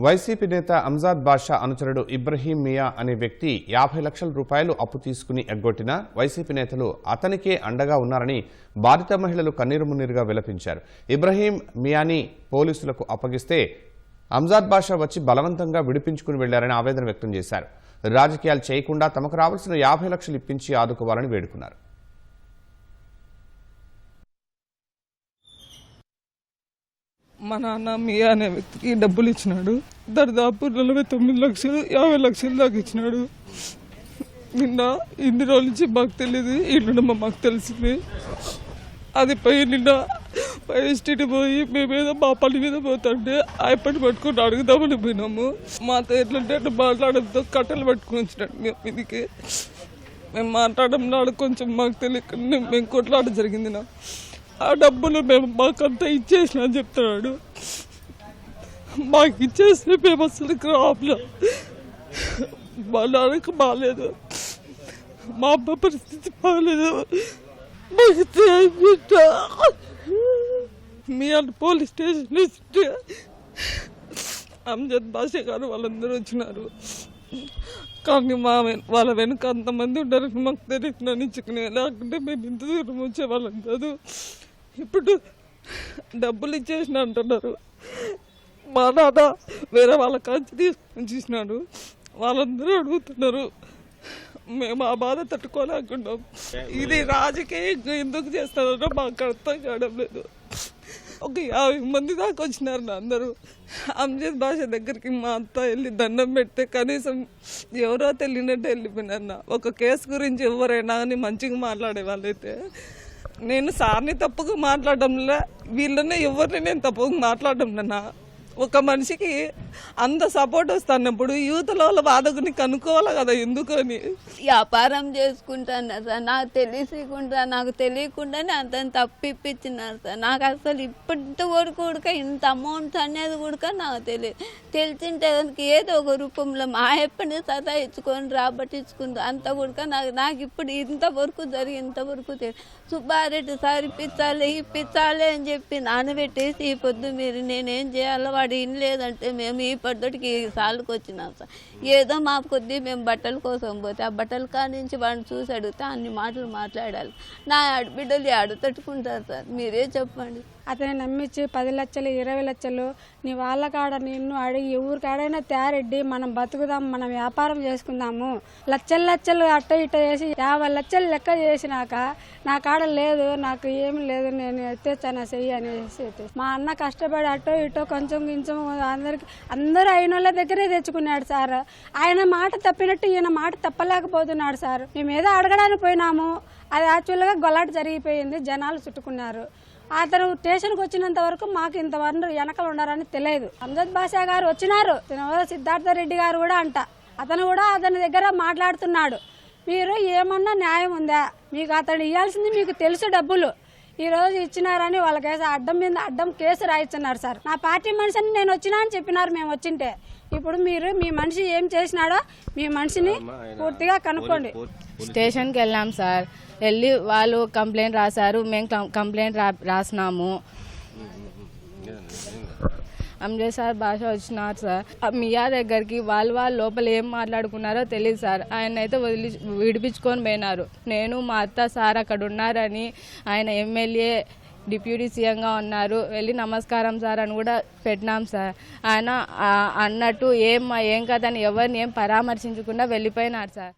YCP నేత అంజాద్ బాషా అనుచరుడు ఇబ్రహీం మియా అనే వ్యక్తి 50 లక్షల రూపాయలు అప్పు తీసుకుని ఎగ్గొట్టిన వైసీపీ నేతలు అతనికే అండగా ఉన్నారని బాధిత మహిళలు కన్నీరుమున్నీరుగా విలపించారు. ఇబ్రహీం మియాని పోలీసులకు అప్పగిస్తే అంజాద్ బాషా వచ్చి బలవంతంగా విడిపించుకుని వెళ్లారని ఆవేదన వ్యక్తం చేశారు. రాజకీయాలు చేయకుండా తమకు రావాల్సిన 50 లక్షలు ఇప్పించి ఆదుకోవాలని వేడుకున్నారు. మా నాన్న మియా అనే వ్యక్తికి డబ్బులు ఇచ్చినాడు. దాదాపు 49 లక్షలు 50 లక్షలు దాకా ఇచ్చినాడు. నిన్న ఇన్ని రోజుల నుంచి మాకు తెలియదు, ఇల్లు మాకు తెలిసింది. అది పోయి నిన్న ఎస్టీటీ పోయి మేమేదో మా పని మీద పోతుంటే ఆయప్పటి పట్టుకుని అడుగుదామని పోయినాము. మాతో ఎట్లంటే అట్లా మాట్లాడడంతో కట్టెలు పట్టుకుని వచ్చినాడు. మీదికి మేము మాట్లాడడంలో కొంచెం మాకు తెలియకుండా మేము కొట్లాట జరిగింది. ఆ డబ్బులు మేము మాకంతా ఇచ్చేసిన అని చెప్తున్నాడు. మాకు ఇచ్చేస్తే మేము అసలు రావట్లేదు. మా నాన్నకి బాగాలేదు, మా అమ్మ పరిస్థితి బాగాలేదు. మీ అన్న పోలీస్ స్టేషన్ ఇస్తే అంజద్ బాషా గారు వాళ్ళందరూ వచ్చినారు. కానీ వాళ్ళ వెనుక అంతమంది ఉంటారని మాకు తెలియదు. నన్నించుకునే లేకుంటే మేము ఇంత దూరం వచ్చేవాళ్ళం కాదు. ఇప్పుడు డబ్బులు ఇచ్చేసిన అంటున్నారు. మా నాన్న వేరే వాళ్ళ కాంచి తీసుకొని చూసినాడు. వాళ్ళందరూ అడుగుతున్నారు. మేము ఆ బాధ తట్టుకోలేకున్నాం. ఇది రాజకీయం ఎందుకు చేస్తున్నారో మాకు అర్థం కావడం లేదు. ఒక 50 మంది దాకా వచ్చినారు. అందరూ అంజద్ బాషా దగ్గరికి మా అత్త వెళ్ళి దండం పెడితే కనీసం ఎవరో తెలియనట్టు వెళ్ళిపోయినారు. ఒక కేసు గురించి ఎవరైనా అని మంచిగా మాట్లాడే వాళ్ళైతే, నేను సార్ని తప్పుగా మాట్లాడడంలో వీళ్ళనే ఎవరిని నేను తప్పుగా మాట్లాడడం. ఒక మనిషికి అంత సపోర్ట్ వస్తున్నప్పుడు యూత్లో వాళ్ళ బాధకుని కనుక్కోవాలి కదా ఎందుకని. వ్యాపారం చేసుకుంటాను సార్, నాకు తెలియకుండానే అంత తప్పిప్పించినారు సార్. నాకు అసలు ఇప్పటి వరకు కూడా ఇంత అమౌంట్ అనేది కూడా నాకు తెలిసింటే ఏదో ఒక రూపంలో మా ఎప్పటిని సతాయించుకొని రాబట్టించుకుంది అంత కూడా నాకు ఇప్పుడు ఇంతవరకు ఇంతవరకు సుబ్బారెడ్డి సార్ ఇప్పించాలి అని చెప్పి నానబెట్టేసి ఈ పొద్దు మీరు నేనేం చేయాలో వాడు ఇన్ లేదంటే మేము ఈ పద్ధతికి సార్లకు వచ్చినాం సార్. ఏదో మా కొద్దీ మేము బట్టల కోసం పోతే ఆ బట్టల కాడ నుంచి వాడిని చూసి అడిగితే అన్ని మాటలు మాట్లాడాలి. నా ఆడబిడ్డలు ఆడు తట్టుకుంటారు సార్, మీరే చెప్పండి. అతని నమ్మించి 10 లక్షలు 20 లక్షలు నీ వాళ్ళ కాడ నిన్ను అడిగి ఎవరికాడైనా తయారెడ్డి మనం బతుకుదాం, మనం వ్యాపారం చేసుకుందాము, లక్షలు అట్ట ఇట్ట చేసి 50 లక్షలు లెక్క చేసినాక నా కాడ లేదు, నాకు ఏమి లేదు, నేను ఎత్తేచ్చాను చెయ్యి అనేసి మా అన్న కష్టపడి అటో ఇటో కొంచెం అందరూ అయిన వాళ్ళ దగ్గరే తెచ్చుకున్నాడు సార్. ఆయన మాట తప్పినట్టు ఈయన మాట తప్పలేకపోతున్నాడు సార్. మేము ఏదో అడగడానికి పోయినాము, అది యాక్చువల్గా గొల్లాట జరిగిపోయింది, జనాలు చుట్టుకున్నారు. అతను స్టేషన్కి వచ్చినంత వరకు మాకు ఇంతవరకు వెనకలు ఉండారని తెలియదు. అంజద్ బాషా గారు వచ్చినారు, సిద్ధార్థ రెడ్డి గారు కూడా అతను కూడా అతని దగ్గర మాట్లాడుతున్నాడు. మీరు ఏమన్నా న్యాయం ఉందా, మీకు అతను ఇవ్వాల్సింది మీకు తెలుసు డబ్బులు ఈరోజు ఇచ్చినారని వాళ్ళకేసి అడ్డం కేసు రాయిస్తున్నారు సార్. నా పార్టీ మనిషిని నేను వచ్చినా అని చెప్పినారు మేము వచ్చింటే. ఇప్పుడు మీరు మీ మనిషి ఏం చేసినాడో మీ మనిషిని పూర్తిగా కనుక్కోండి. స్టేషన్కి వెళ్ళాం సార్, వెళ్ళి వాళ్ళు కంప్లైంట్ రాశారు, మేము కంప్లైంట్ రాసినాము. అంజద్ సార్ బాషా వచ్చినారు సార్. మియా దగ్గరికి వాళ్ళు లోపల ఏం మాట్లాడుకున్నారో తెలియదు సార్. ఆయన అయితే విడిపించుకొని పోయినారు. నేను మా అత్త సార్ అక్కడ ఉన్నారని, ఆయన ఎమ్మెల్యే డిప్యూటీ సీఎంగా ఉన్నారు, వెళ్ళి నమస్కారం సార్ అని కూడా పెట్టినాం సార్. ఆయన అన్నట్టు ఏం కదని ఎవరిని ఏం పరామర్శించకుండా వెళ్ళిపోయినారు సార్.